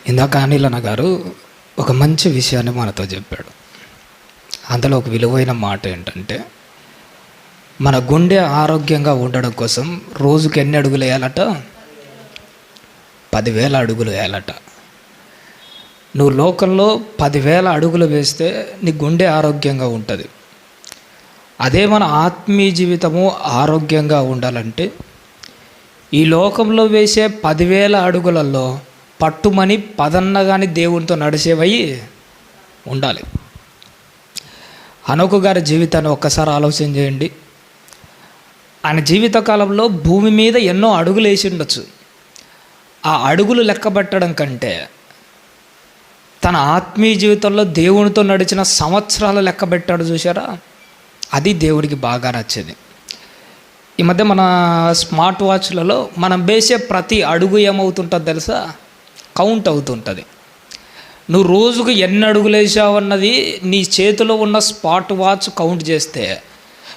ఇందాక అనిలన్న గారు ఒక మంచి విషయాన్ని మనతో చెప్పాడు. అందులో ఒక విలువైన మాట ఏంటంటే, మన గుండె ఆరోగ్యంగా ఉండడం కోసం రోజుకి ఎన్ని అడుగులు వేయాలట? 10,000 అడుగులు వేయాలట. నువ్వు లోకంలో 10,000 అడుగులు వేస్తే నీ గుండె ఆరోగ్యంగా ఉంటుంది. అదే మన ఆత్మీయ జీవితము ఆరోగ్యంగా ఉండాలంటే ఈ లోకంలో వేసే 10,000 అడుగులలో పట్టుమని 10 కానీ దేవునితో నడిచేవయి ఉండాలి. హనోకు గారి జీవితాన్ని ఒక్కసారి ఆలోచన చేయండి. ఆయన జీవితకాలంలో భూమి మీద ఎన్నో అడుగులు వేసి ఉండొచ్చు. ఆ అడుగులు లెక్కబెట్టడం కంటే తన ఆత్మీయ జీవితంలో దేవునితో నడిచిన సంవత్సరాలు లెక్కబెట్టాడు చూసారా, అది దేవుడికి బాగా నచ్చేది. ఈ మధ్య మన స్మార్ట్ వాచ్లలో మనం వేసే ప్రతి అడుగు ఏమవుతుంటుంది తెలుసా? కౌంట్ అవుతుంటుంది. నువ్వు రోజుకు ఎన్ని అడుగులు వేసావన్నది నీ చేతిలో ఉన్న స్మార్ట్ వాచ్ కౌంట్ చేస్తే,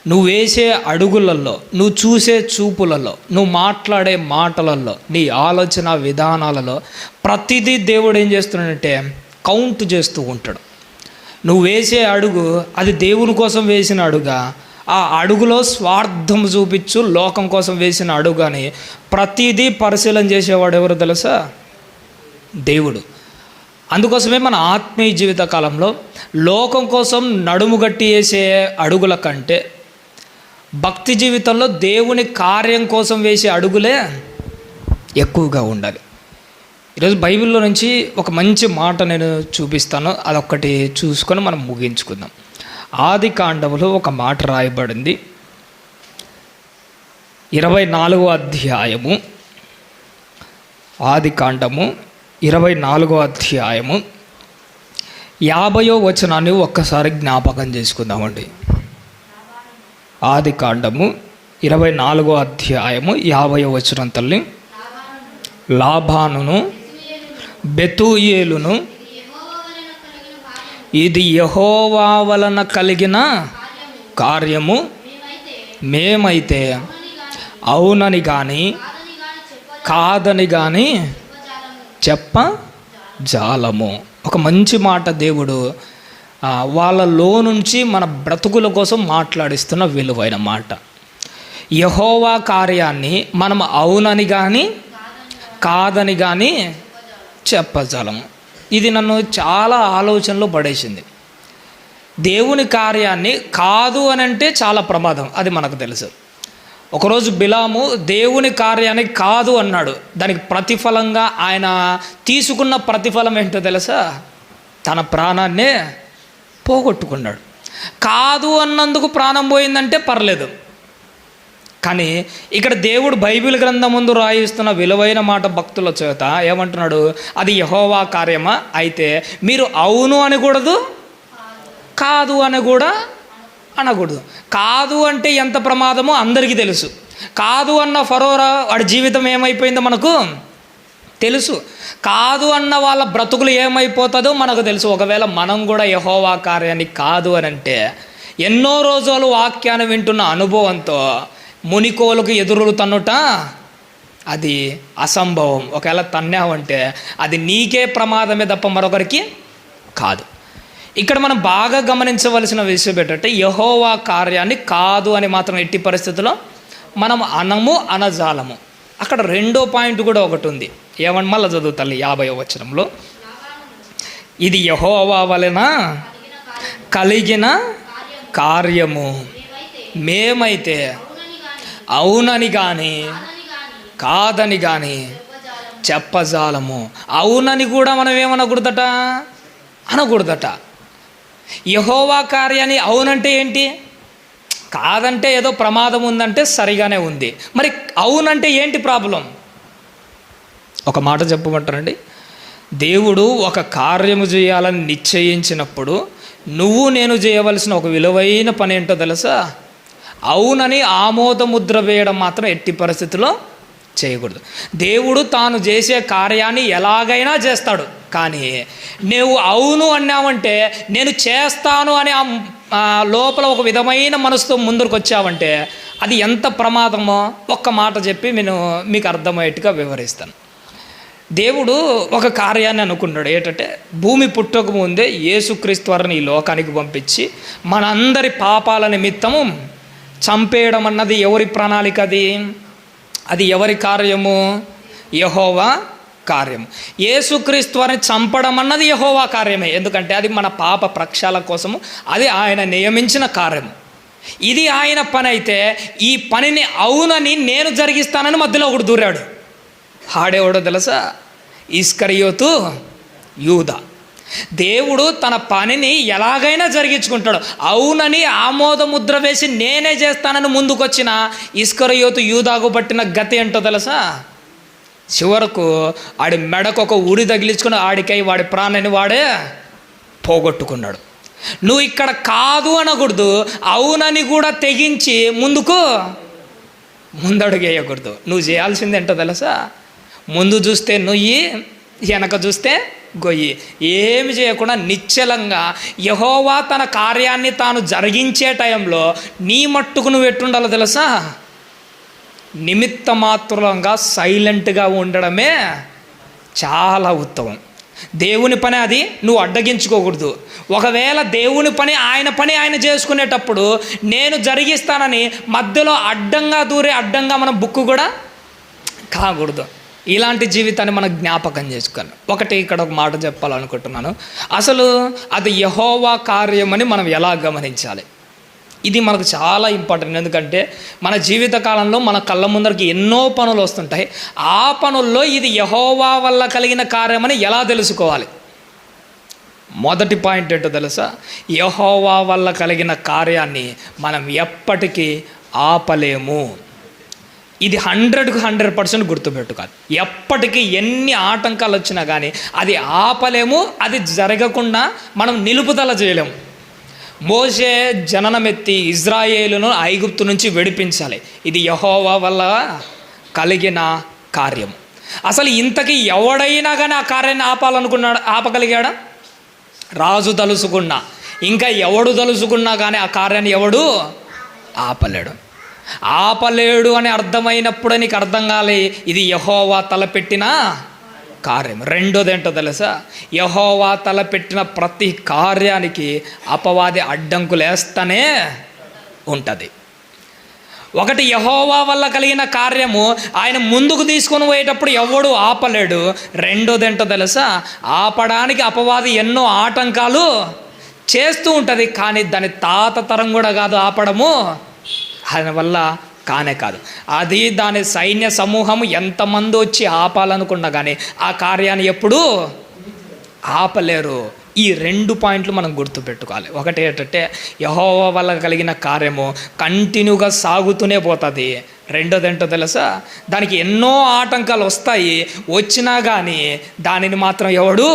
నువ్వు వేసే అడుగులలో, నువ్వు చూసే చూపులలో, నువ్వు మాట్లాడే మాటలలో, నీ ఆలోచన విధానాలలో ప్రతిదీ దేవుడు ఏం చేస్తున్నాడంటే కౌంట్ చేస్తూ ఉంటాడు. నువ్వు వేసే అడుగు అది దేవుని కోసం వేసిన అడుగా, ఆ అడుగులో స్వార్థం చూపించు లోకం కోసం వేసిన అడుగు అని ప్రతిదీ పరిశీలన చేసేవాడు ఎవరు తెలుసా? దేవుడు. అందుకోసమే మన ఆత్మీయ జీవిత కాలంలో లోకం కోసం నడుము గట్టి వేసే అడుగుల కంటే భక్తి జీవితంలో దేవుని కార్యం కోసం వేసే అడుగులే ఎక్కువగా ఉండాలి. ఈరోజు బైబిల్లో నుంచి ఒక మంచి మాట నేను చూపిస్తాను, అదొక్కటి చూసుకొని మనం ముగించుకుందాం. ఆది కాండములో ఒక మాట రాయబడింది. 24వ అధ్యాయము, ఆది కాండము 24వ అధ్యాయము 50వ వచనాన్ని ఒక్కసారి జ్ఞాపకం చేసుకుందామండి. ఆది కాండము 24వ అధ్యాయము 50వ వచనం తల్లి. లాబానును బెతూయేలును ఇది యెహోవా వలన కలిగిన కార్యము, మేమైతే అవునని కానీ కాదని కానీ చెప్పజాలము. ఒక మంచి మాట దేవుడు వాళ్ళలో నుంచి మన బ్రతుకుల కోసం మాట్లాడిస్తున్న విలువైన మాట. యెహోవా కార్యాన్ని మనం అవునని కానీ కాదని కానీ చెప్పజాలము. ఇది నన్ను చాలా ఆలోచనలో పడేసింది. దేవుని కార్యాన్ని కాదు అని అంటే చాలా ప్రమాదం, అది మనకు తెలుసు. ఒకరోజు బిలాము దేవుని కార్యాన్ని కాదు అన్నాడు. దానికి ప్రతిఫలంగా ఆయన తీసుకున్న ప్రతిఫలం ఏంటో తెలుసా? తన ప్రాణాన్నే పోగొట్టుకున్నాడు. కాదు అన్నందుకు ప్రాణం పోయిందంటే పర్లేదు, కానీ ఇక్కడ దేవుడు బైబిల్ గ్రంథం ముందు రాయిస్తున్న విలువైన మాట భక్తుల చేత ఏమంటున్నాడు? అది యెహోవా కార్యమా? అయితే మీరు అవును అనకూడదు, కాదు అని కూడా అనకూడదు. కాదు అంటే ఎంత ప్రమాదమో అందరికీ తెలుసు. కాదు అన్న ఫరోరా వాడి జీవితం ఏమైపోయిందో మనకు తెలుసు. కాదు అన్న వాళ్ళ బ్రతుకులు ఏమైపోతుందో మనకు తెలుసు. ఒకవేళ మనం కూడా యెహోవా కార్యాన్ని కాదు అని అంటే ఎన్నో రోజులు వాక్యాన్ని వింటున్న అనుభవంతో మునికోలకు ఎదురులు తన్నుట అది అసంభవం. ఒకవేళ తన్నావంటే అది నీకే ప్రమాదమే తప్ప మరొకరికి కాదు. ఇక్కడ మనం బాగా గమనించవలసిన విషయం ఏంటంటే, యెహోవా కార్యాన్ని కాదు అని మాత్రం ఎట్టి పరిస్థితుల్లో మనం అనజాలము. అక్కడ రెండో పాయింట్ కూడా ఒకటి ఉంది. ఏమని మళ్ళీ చదువు తల్లి 50వ వచనంలో, ఇది యెహోవా వలన కలిగిన కార్యము, మేమైతే అవునని కానీ కాదని కానీ చెప్పజాలము. అవునని కూడా మనం ఏమనకూడదట? అనకూడదట. యెహోవా కార్యాన్ని అవునంటే ఏంటి? కాదంటే ఏదో ప్రమాదం ఉందంటే సరిగానే ఉంది. మరి అవునంటే ఏంటి ప్రాబ్లం? ఒక మాట చెప్పమంటారండి. దేవుడు ఒక కార్యము చేయాలని నిశ్చయించినప్పుడు నువ్వు నేను చేయవలసిన ఒక విలువైన పని ఏంటో తెలుసా? అవునని ఆమోదముద్ర వేయడం మాత్రం ఎట్టి పరిస్థితుల్లో చేయకూడదు. దేవుడు తాను చేసే కార్యాన్ని ఎలాగైనా చేస్తాడు, కానీ నువ్వు అవును అన్నావంటే, నేను చేస్తాను అని లోపల ఒక విధమైన మనసుతో ముందుకు వచ్చావంటే అది ఎంత ప్రమాదమో ఒక్క మాట చెప్పి నేను మీకు అర్థమయ్యేట్టుగా వివరిస్తాను. దేవుడు ఒక కార్యాన్ని అనుకున్నాడు. ఏంటంటే భూమి పుట్టక ముందే యేసుక్రీస్తు వారిని ఈ లోకానికి పంపించి మనందరి పాపాల నిమిత్తము చంపేయడం అన్నది ఎవరి ప్రణాళిక? అది ఎవరి కార్యము? యెహోవా కార్యం. యేసుక్రీస్తు వారిని చంపడం అన్నది యెహోవా కార్యమే. ఎందుకంటే అది మన పాప ప్రక్షాళన కోసము, అది ఆయన నియమించిన కార్యము. ఇది ఆయన పని అయితే ఈ పనిని అవునని నేను జరిగిస్తానని మధ్యలో ఒకడు దూరాడు. ఆడేవాడో తెలుసా? ఇస్కరియోతు యూదా. దేవుడు తన పనిని ఎలాగైనా జరిగించుకుంటాడు. అవునని ఆమోద ముద్ర వేసి నేనే చేస్తానని ముందుకొచ్చిన ఇస్కరియోతు యూదాకు పట్టిన గతి ఏంటో తెలుసా? చివరకు ఆడి మెడకు ఒక ఉరి తగిలించుకుని ఆడికై వాడి ప్రాణాన్ని వాడే పోగొట్టుకున్నాడు. నువ్వు ఇక్కడ కాదు అనకూడదు, అవునని కూడా తెగించి ముందడుగేయకూడదు. నువ్వు చేయాల్సింది ఏంటో తెలుసా? ముందు చూస్తే నుయ్యి, వెనక చూస్తే గొయ్యి. ఏమి చేయకుండా నిశ్చలంగా యెహోవా తన కార్యాన్ని తాను జరిగించే టైంలో నీ మట్టుకు నువ్వు ఎట్టుండాలో తెలుసా? నిమిత్త మాత్రంగా సైలెంట్గా ఉండడమే చాలా ఉత్తమం. దేవుని పని అది, నువ్వు అడ్డగించుకోకూడదు. ఒకవేళ దేవుని పని ఆయన చేసుకునేటప్పుడు నేను జరిగిస్తానని మధ్యలో అడ్డంగా దూరే అడ్డంగా మనం బుక్కు కూడా కాకూడదు. ఇలాంటి జీవితాన్ని మనం జ్ఞాపకం చేసుకోవాలి. ఇక్కడ ఒక మాట చెప్పాలనుకుంటున్నాను. అసలు అది యెహోవా కార్యమని మనం ఎలా గమనించాలి? ఇది మనకు చాలా ఇంపార్టెంట్. ఎందుకంటే మన జీవిత కాలంలో మన కళ్ళ ముందరికి ఎన్నో పనులు వస్తుంటాయి. ఆ పనుల్లో ఇది యెహోవా వల్ల కలిగిన కార్యమని ఎలా తెలుసుకోవాలి? మొదటి పాయింట్ ఏంటో తెలుసా? యెహోవా వల్ల కలిగిన కార్యాన్ని మనం ఎప్పటికీ ఆపలేము. ఇది 100కు 100% గుర్తుపెట్టుకోవాలి. ఎప్పటికీ ఎన్ని ఆటంకాలు వచ్చినా కానీ అది ఆపలేము, అది జరగకుండా మనం నిలుపుదల చేయలేము. మోషే జననమెత్తి ఇజ్రాయేలును ఐగుప్తు నుంచి విడిపించాలి. ఇది యెహోవా వల్ల కలిగిన కార్యం. అసలు ఇంతకీ ఎవడైనా కానీ ఆ కార్యాన్ని ఆపగలిగాడా? రాజు తలుసుకున్నా, ఇంకా ఎవడు తలుసుకున్నా కానీ ఆ కార్యాన్ని ఎవడు ఆపలేడు అని అర్థమైనప్పుడే నీకు అర్థం కాలే ఇది యెహోవా తలపెట్టిన కార్యం. రెండోది ఏంటో తెలుసా? యెహోవా తలపెట్టిన ప్రతి కార్యానికి అపవాది అడ్డంకులేస్తూనే ఉంటుంది. ఒకటి, యెహోవా వల్ల కలిగిన కార్యము ఆయన ముందుకు తీసుకొని పోయేటప్పుడు ఎవడు ఆపలేడు. రెండోది ఏంటో తెలుసా? ఆపడానికి అపవాది ఎన్నో ఆటంకాలు చేస్తూ ఉంటుంది. కానీ దాని తాత తరం కూడా కాదు ఆపడము, దానివల్ల కాదు. అది దాని సైన్య సమూహము ఎంతమంది వచ్చి ఆపాలనుకున్నా కానీ ఆ కార్యాన్ని ఎప్పుడూ ఆపలేరు. ఈ 2 పాయింట్లు మనం గుర్తుపెట్టుకోవాలి. ఒకటి ఏంటంటే యెహోవా వల్ల కలిగిన కార్యము కంటిన్యూగా సాగుతూనే పోతుంది. రెండోది ఏంటో తెలుసా? దానికి ఎన్నో ఆటంకాలు వస్తాయి, వచ్చినా కానీ దానిని మాత్రం ఎవడు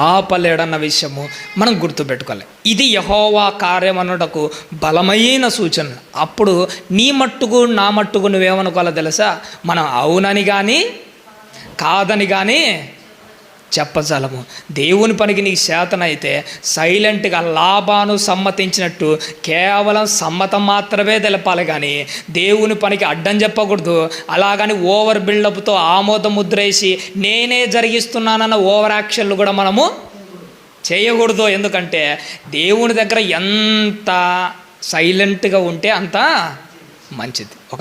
ఆపలేడన్న విషయము మనం గుర్తుపెట్టుకోవాలి. ఇది యెహోవా కార్యం అన్నటకు బలమైన సూచన. అప్పుడు నీ మట్టుకు నా మట్టుకు నువ్వేమనుకోవాలో తెలుసా? మనం అవునని కానీ కాదని కానీ చెప్పజలము. దేవుని పనికి నీకు చేతనైతే సైలెంట్గా లాభాను సమ్మతించినట్టు కేవలం సమ్మతం మాత్రమే తెలపాలి, కానీ దేవుని పనికి అడ్డం చెప్పకూడదు. అలాగని ఓవర్ బిల్డప్తో ఆమోద ముద్ర వేసి నేనే జరిగిస్తున్నానన్న ఓవర్ యాక్షన్లు కూడా మనము చేయకూడదు. ఎందుకంటే దేవుని దగ్గర ఎంత సైలెంట్గా ఉంటే అంత మంచిది.